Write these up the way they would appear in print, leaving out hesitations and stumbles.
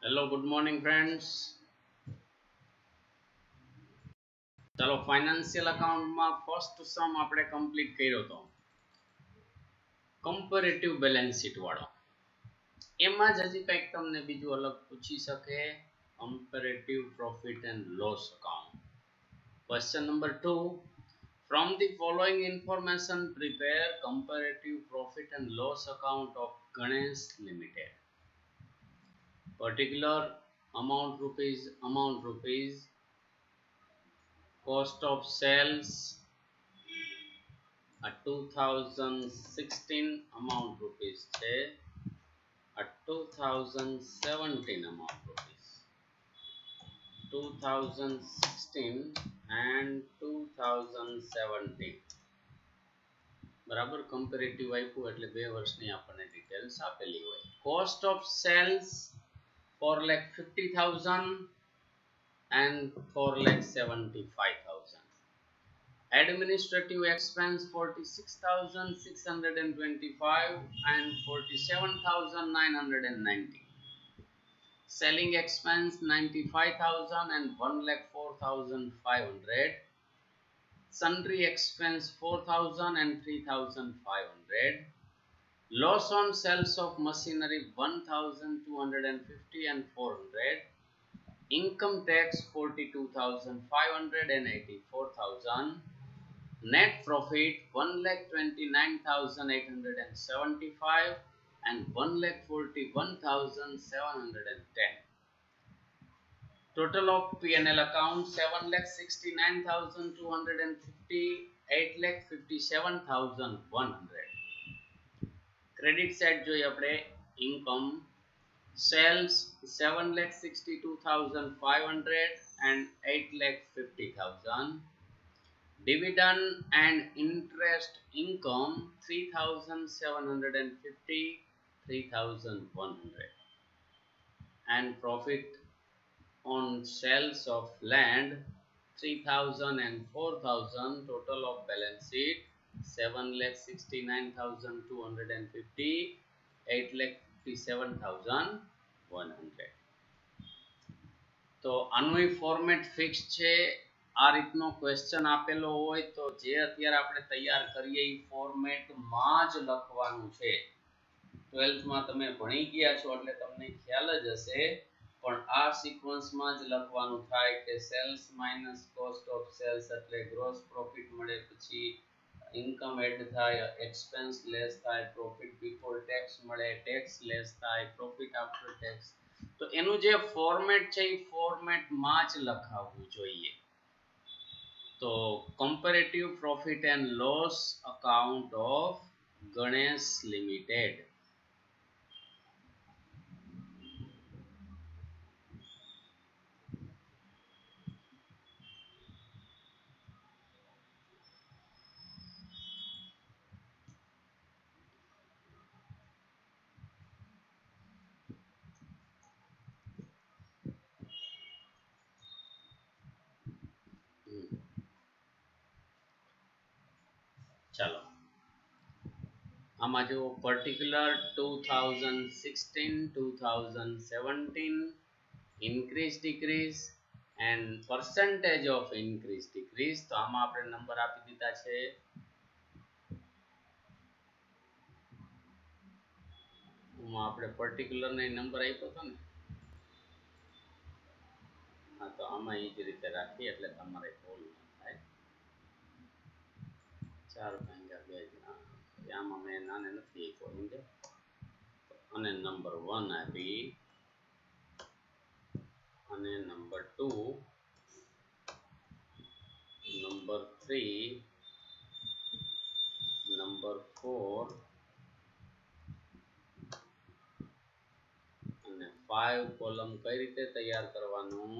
Hello good morning friends. ચાલો financial અકાઉન્ટમાં first સમ આપણે કમ્પ્લીટ કર્યો હતો, કમ્પેરેટિવ બેલેન્સ શીટ વાળો. એમાં જ હજી કંઈક તમને બીજું અલગ પૂછી શકે, comparative profit and loss account. Question number 2, from the following information prepare comparative profit and loss account of Ganesh Limited. Particular amount rupees, cost of sales a 2016 amount rupees છે, a 2017 amount rupees, 2016 and 2017 બરાબર. Comparative આપ્યું એટલે 2 વર્ષની આપણને details આપેલી હોય. Cost of sales 4,50,000 and 4,75,000. Administrative expense 46,625 and 47,990. Selling expense 95,000 and 1,04,500. Sundry expense 4,000 and 3,500. Loss on sales of machinery 1,250 and 400. Income tax 42,500 and 84,000. Net profit 1,29,875 and 1,41,710. Total of P&L account 7,69,250, 8,57,100. Credit side જોઈએ આપણે, income sales 7,62,500 and 8,50,000. Dividend and interest income 3,750, 3,100. And profit on sales of land 3,000 and 4,000. Total of balance sheet 7,69,250, 8,57,100. તો આનું format fix છે. આ રીતનો question આપેલો હોય તો જે અત્યારે આપણે તૈયાર કરીએ એ ફોર્મેટમાં જ લખવાનું છે. 12th માં તમે ભણી ગયા છો એટલે તમને ખ્યાલ જ હશે, પણ આ સિક્વન્સમાં જ લખવાનું થાય કે sales minus cost of sales એટલે ગ્રોસ પ્રોફિટ મળે, પછી ઇન્કમ એડ થાય, એક્સપેન્સ લેસ થાય, પ્રોફિટ બિફોર ટેક્સ મળે, ટેક્સ લેસ થાય, પ્રોફિટ આફ્ટર ટેક્સ. તો એનું જે ફોર્મેટ છે એ ફોર્મેટમાં જ લખાવવું જોઈએ. તો comparative profit and loss account of Ganesh limited. ચાલો આમાં જો particular 2016-2017 increase decrease and percentage of increase decrease, તો આમાં આપણે નંબર આપી દીધા છે. આપણે પર્ટિક્યુલર ને નંબર આપ્યો હતો ને, હા, તો આમાં એ જ રીતે રાખી એટલે તમારે ભૂલ ન થાય. 4 આમાં મેં નાને નથી આપ્યો, અને નંબર 1 આપી, અને નંબર 2, નંબર 3, નંબર 4 અને 5 કોલમ કઈ રીતે તૈયાર કરવાનું,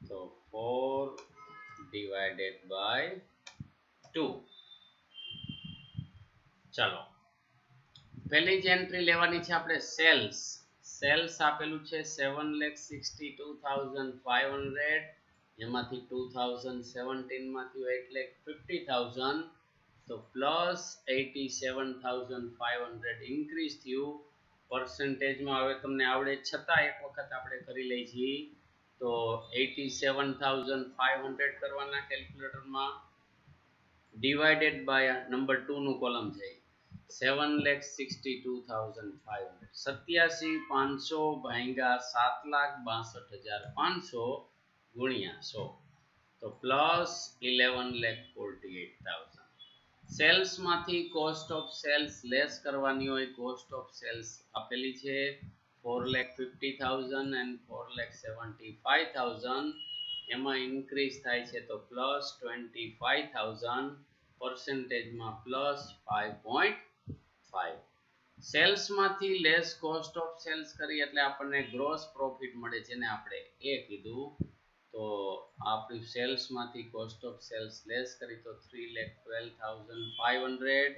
તો 4 ડિવાઇડેડ બાય 2. ચાલો પહેલી જ એન્ટ્રી લેવાની છે આપણે સેલ્સ. સેલ્સ આપેલું છે 7,62,500, એમાંથી 2017 માંથી 8,50,000, તો પ્લસ 87,500 ઇન્ક્રીઝ થયું. परसेंटेज में हवे तमने आवड़े छता एक वखत आपणे करी लई छी तो 87,500 करवाना कैलक्युलेटर में डिवाइडेड बाय नंबर 2 નું કોલમ છે 7,62,500 87,500 ભાગ્યા 7,62,500 ગુણ્યા 100 तो प्लस 11,48,000 सेल्स मांथी कॉस्ट ऑफ सेल्स लेस करवानी होय कॉस्ट ऑफ सेल्स आपेली छे 4,50,000 एंड 4,75,000 एमा इंक्रीज थाय छे तो प्लस 25,000 परसेंटेज में प्लस 5.5 सेल्स मांथी लेस कॉस्ट ऑफ सेल्स करी एटले आपने ग्रोस प्रॉफिट मळे छे ने आपणे ए कीधुं तो आपणी सेल्स मांथी कॉस्ट ऑफ सेल्स लेस करी तो 3,12,500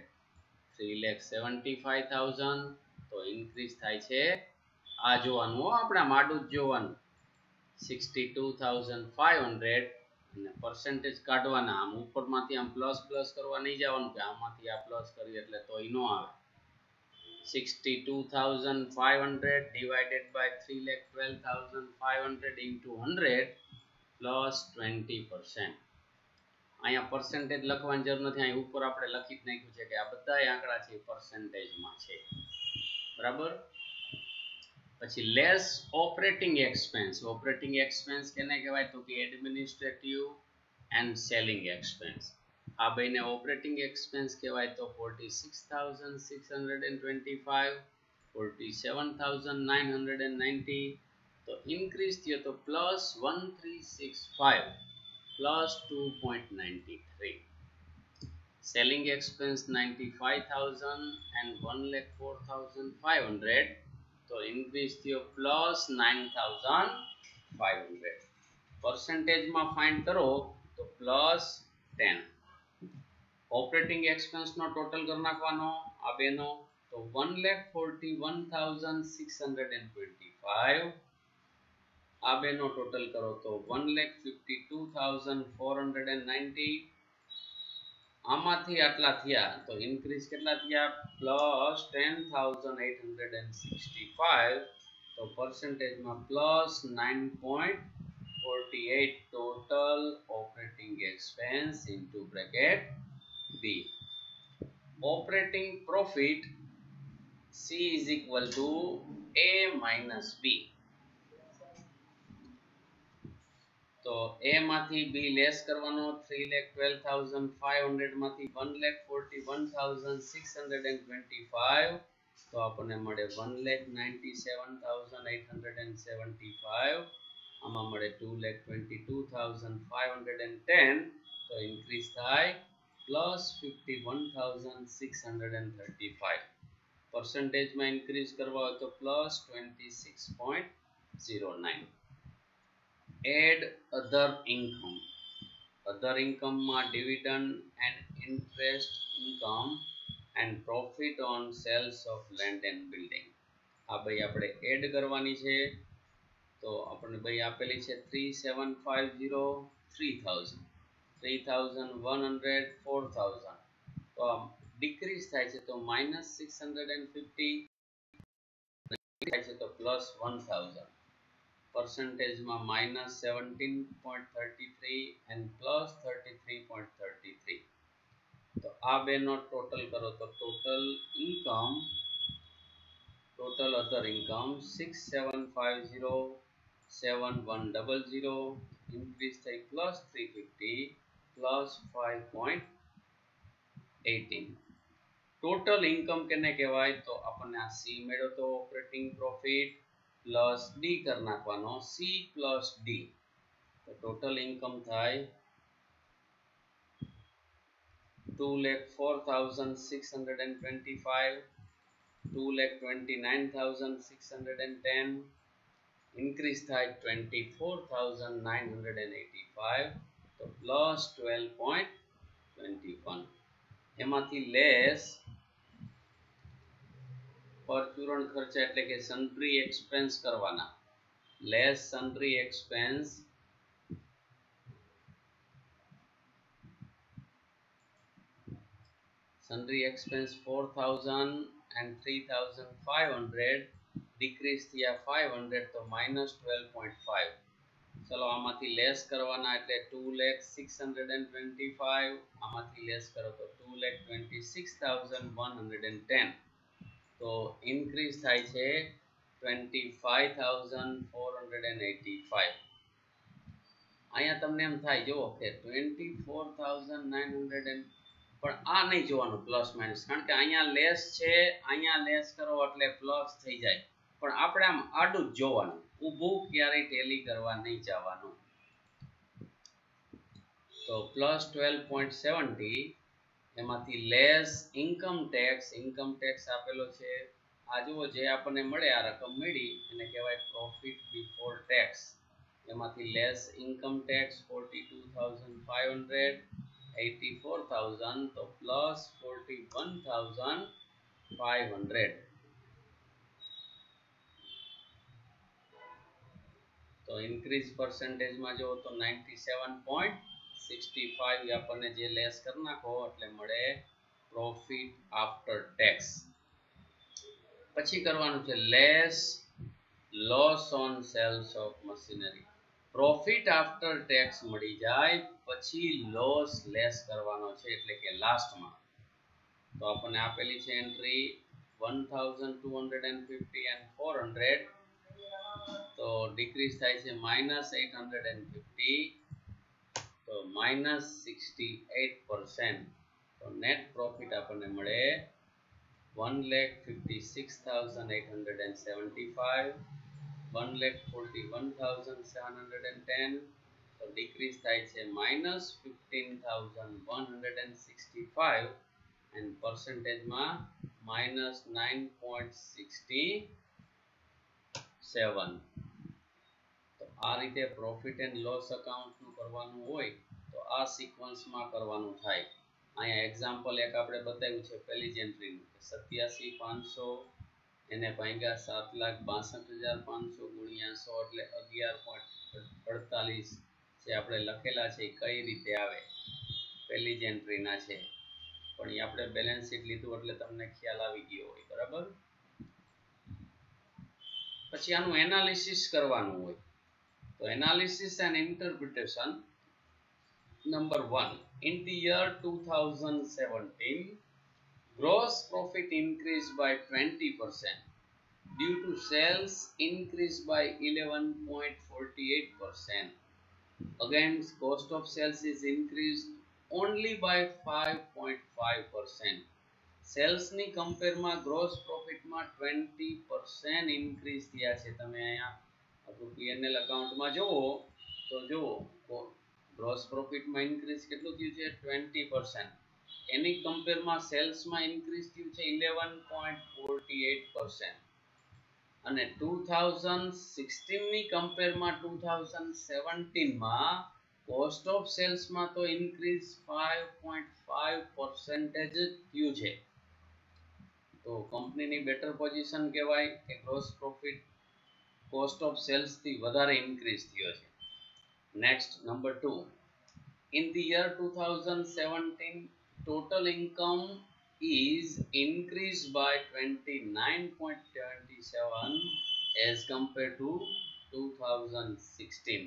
3,75,000 तो इंक्रीज थाय छे आ जोवानुं हो आपणे माडुं ज जोवानुं 62,500 અને परसेंटेज કાઢવાના આમ ઉપરમાંથી આમ પ્લસ પ્લસ કરવા નહીં જવાનું કે આમાંથી આ પ્લસ કરી એટલે તોય નો આવે 62,500 divided by 3,12,500 into 100 plus 20%. અહીંયા परसेंटेज લખવાની જરૂર નથી અહીં ઉપર આપણે લખી જ નાખ્યું છે કે આ બધા આંકડા છે परसेंटेज માં છે બરાબર પછી લેસ ઓપરેટિંગ એક્સપેન્સ કેને કહેવાય તો કે એડમિનિસ્ટ્રેટિવ એન્ડ સેલિંગ એક્સપેન્સ આ બેને ઓપરેટિંગ એક્સપેન્સ કહેવાય તો 46,625 47,990 तो इंक्रीज थियो तो plus 1365 plus 2.93 selling expense 95,000 and 1,04,500 तो इंक्रीज थियो प्लस 9,500 परसेंटेज में फाइंड करो तो प्लस 10 ऑपरेटिंग एक्सपेंस नो टोटल कर नाखवानो आ बेनो तो 1,41,625 आ बेनो टोटल करो तो 1,52,490 आमांथी आटला थिया तो इंक्रीज केटला थिया प्लस 10,865 तो परसेंटेज में plus 9.48 total operating expense into bracket B operating profit C is equal to A minus B तो A माथी B लेस करवानो 3,12,500 माथी 1,41,625 तो आपने मळे 1,97,875 आमा मळे 2,22,510 तो इंक्रीज थाय प्लस 51,635 परसेंटेज में इंक्रीज करवा हो तो प्लस 26.09 एड अदर इनकम में dividend and interest income and profit on sales of land and building आ भाई आपणे एड करवानी छे तो आपणे भाई आपेली छे 3,750 3,000 3,100 4,000 तो डिक्रीज थाय छे तो -650 थाय छे तो +1,000 परसेंटेज में -17.33 एंड +33.33 तो आ बेनो टोटल करो तो टोटल अदर इनकम 6,750 7,100 इंक्रीज थाय +350 +5.18 टोटल इनकम केने कहेवाय तो आपने आ सी मेळ्यो तो ऑपरेटिंग प्रॉफिट प्लस डी कर नाखवानो सी प्लस डी तो टोटल इनकम थाय 2,04,625 2,29,610 इंक्रीज थाय 24,985 तो प्लस 12.21 एमांथी लेस परचूरण खर्च एटले के सन्ड्री एक्सपेंस करवाना less sundry expense sundry expense 4,000 and 3500 decrease થયા 500 તો -12.5. ચલો આમાંથી લેસ કરવાના એટલે 2,06,25, આમાંથી લેસ કરો તો 2,26,110. તો ઇન્ક્રીઝ થાય છે 25,485. અહીંયા તમને એમ થાય જો કે 24,900, પણ આ નહીં જોવાનું પ્લસ માઇનસ, કારણ કે અહીંયા લેસ છે, અહીંયા લેસ કરો એટલે પ્લસ થઈ જાય, પણ આપણે આમ આડું જ જોવાનું, ઊભું ક્યારેય ટેલી કરવા નહીં જવાનું. તો +12.70 એમાંથી લેસ ઇન્કમ ટેક્સ આપેલો છે. આ જુઓ જે આપણને મળે આ રકમ મળી એને કહેવાય પ્રોફિટ બિફોર ટેક્સ. એમાંથી લેસ ઇન્કમ ટેક્સ 42,500, 84,000 તો +41,500. તો ઇન્ક્રીઝ પર્સન્ટેજમાં જો તો 97.65 આપણને જે લેસ કરી નાખો એટલે મળે પ્રોફિટ આફ્ટર ટેક્સ. પછી કરવાનું છે less loss on sales of machinery. Profit after tax મળી જાય પછી લોસ લેસ કરવાનો છે, એટલે કે લાસ્ટમાં. તો આપણને આપેલી છે એન્ટ્રી 1,250 and 400, તો ડિક્રીઝ થાય છે -850, તો -68%. તો નેટ પ્રોફિટ આપણને મળે 1,56,875, 1,41,710, તો ડિક્રીઝ થાય છે -15,165 and પરસેન્ટેજમાં -9.67. તો આ રીતે પ્રોફિટ એન્ડ લોસ એકાઉન્ટનું કરવાનું હોય તો આ સિક્વન્સમાં કરવાનું થાય. અહીંયા એક્ઝામ્પલ એક આપણે બતાવ્યું છે પહેલી જ એન્ટ્રીનું, 87,500 એને ભાગ્યા 7,62,500 ગુણ્યા 100 એટલે 11.48 જે આપણે લખેલા છે કઈ રીતે આવે પહેલી જ એન્ટ્રીના છે, પણ એ આપણે બેલેન્સ શીટ લીધું એટલે તમને ખ્યાલ આવી ગયો હોય, બરાબર. પછી આનું એનાલિસિસ કરવાનું હોય તો analysis and interpretation. Number 1, in the year 2017 gross profit increased by 20% due to sales increased by 11.48%. Against cost of sales is increased only by 5.5%. Cells ની કમ્પેર માં ગ્રોસ પ્રોફિટ માં 20% ઇન્ક્રીઝ થયા છે. તમે અહીંયા આપણું P&L એકાઉન્ટમાં જોવો તો જુઓ ગ્રોસ પ્રોફિટ માં ઇન્ક્રીઝ કેટલું થયું છે 20%. એની કમ્પેર માં સેલ્સ માં ઇન્ક્રીઝ થયું છે 11.48%. અને 2016 ની કમ્પેર માં 2017 માં કોસ્ટ ઓફ સેલ્સ માં તો ઇન્ક્રીઝ 5.5% થયું છે. તો કંપનીની બેટર પોઝિશન કહેવાય કે gross profit cost of sales થી વધારે ઇન્ક્રીઝ થયો છે. Next number 2, in the year 2017 total income is increased by 29.77 as compared to 2016.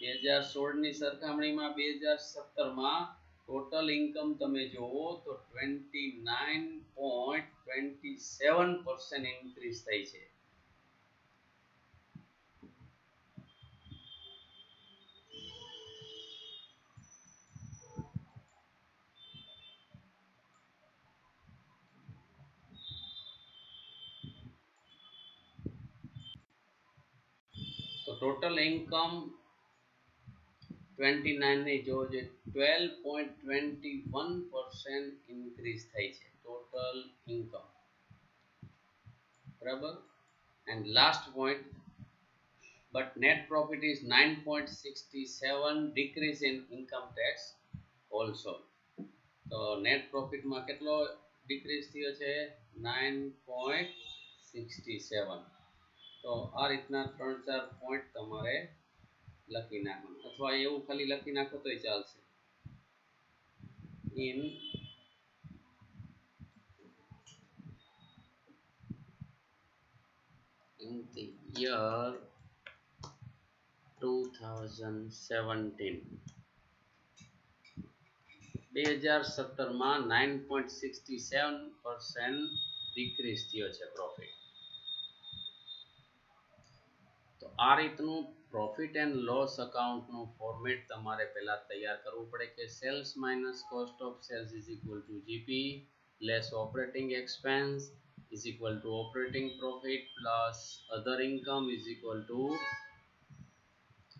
2016 ની સરખામણીમાં 2017 માં ટોટલ ઇન્કમ તમે જોવો તો 29.27% ઇન્ક્રીઝ થઈ છે. તો ટોટલ ઇન્કમ 29 ની જો 12.21% ઇન્ક્રીઝ થઈ છે ટોટલ ઇન્કમ, બરાબર. And last point, but net profit is 9.67 decrease in income tax also. તો નેટ પ્રોફિટ માં કેટલો ડિક્રીઝ થયો છે 9.67. તો આ રીતના 3-4 પોઈન્ટ તમારે લખી નાખવાનું, અથવા એવું ખાલી લખી નાખો તોય ચાલશે. in in the year 2017 2017 માં 9.67% ડિક્રીઝ થયો છે પ્રોફિટ. તો આ રીતનું પ્રોફિટ એન્ડ લોસ અકાઉન્ટનું ફોર્મેટ તમારે પહેલા તૈયાર કરવું પડે કે sales minus cost of sales is equal to GP less operating expense is equal to operating profit plus other income is equal to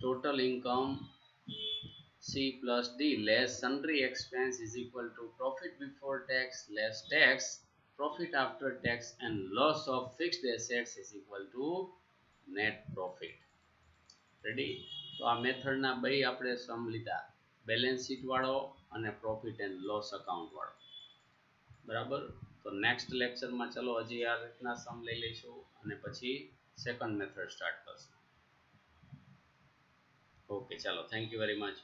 total income C plus D less sundry expense is equal to profit before tax less tax, profit after tax and loss of fixed assets is equal to net profit. Ready? તો આ મેથડના બે આપણે સમ લીધા, balance sheet વાળો અને profit and loss account વાળો. બરાબર? તો નેક્સ્ટ લેક્ચરમાં ચલો હજી આ રીતના સમ લઈ લઈશું અને પછી સેકન્ડ મેથડ સ્ટાર્ટ કરશું. Okay, chalo. Thank you very much.